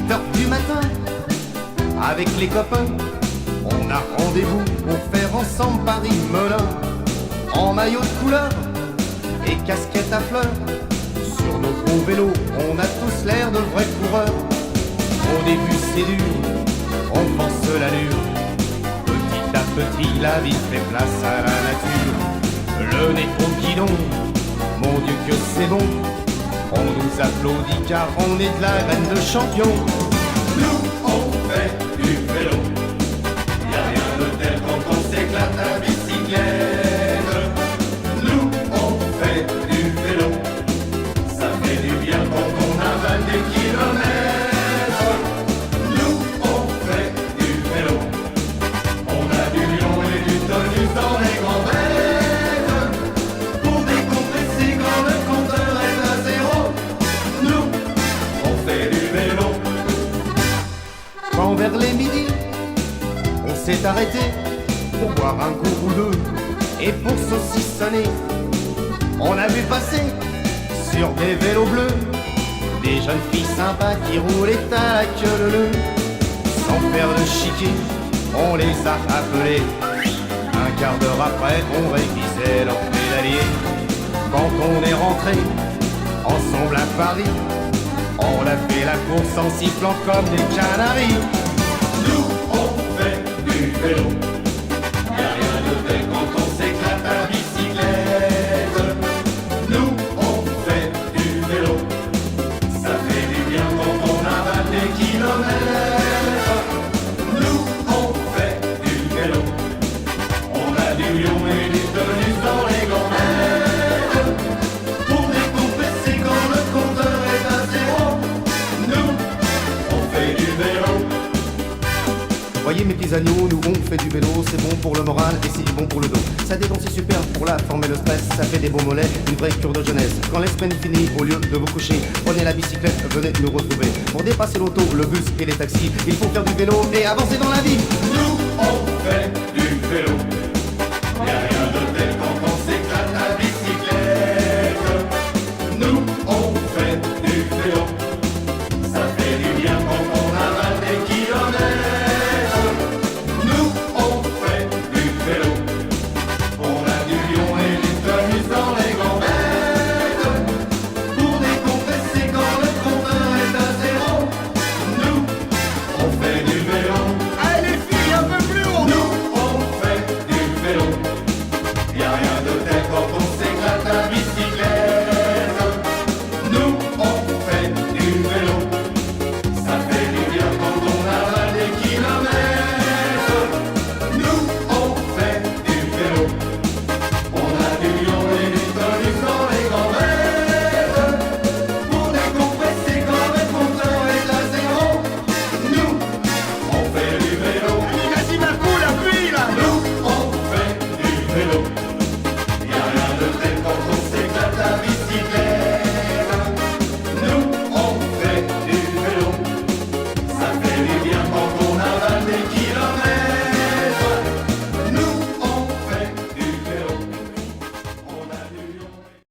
8h du matin, avec les copains, on a rendez-vous pour faire ensemble Paris-Melun. En maillot de couleur et casquette à fleurs, sur nos beaux vélos, on a tous l'air de vrais coureurs. Au début c'est dur, on pense l'allure. Petit à petit la vie fait place à la nature. Le nez au guidon, mon Dieu que c'est bon. On nous applaudit car on est de la graine de champion. Nous on fait du vélo, y'a rien de tel quand on s'éclate à bicyclette. Nous on fait du vélo, ça fait du bien quand on avale des kilomètres. Nous on fait du vélo, on a du lion et du tonus dans les grands verres. Pour décompresser quand le compteur est à zéro, nous on fait du vélo. Quand vers les midis, on s'est arrêté pour boire un coup ou deux et pour saucissonner, on a vu passer sur des vélos bleus des jeunes filles sympas qui roulaient à la queue leu. Sans faire le chiquet, on les a appelés. Un quart d'heure après, on révisait leur pédalier. Quand on est rentré ensemble à Paris, on a fait la course en sifflant comme des canaris. Nous on fait du vélo, y'a rien de tel quand on s'éclate à bicyclette. Nous on fait du vélo, ça fait du bien quand on avale des kilomètres. Nous on fait du vélo, on a du lion et du tonus dans les grands airs. Pour décompresser quand le compteur est à zéro, nous on fait du vélo. Voyez mes petits agneaux, nous on fait du vélo, c'est bon pour le moral et c'est bon pour le dos. Ça détend, c'est super pour la forme et le stress, ça fait des beaux mollets, une vraie cure de jeunesse. Quand la semaine finit, au lieu de vous coucher, prenez la bicyclette, venez nous retrouver. Pour dépasser l'auto, le bus et les taxis, il faut faire du vélo et avancer dans la vie. Nous on fait du vélo.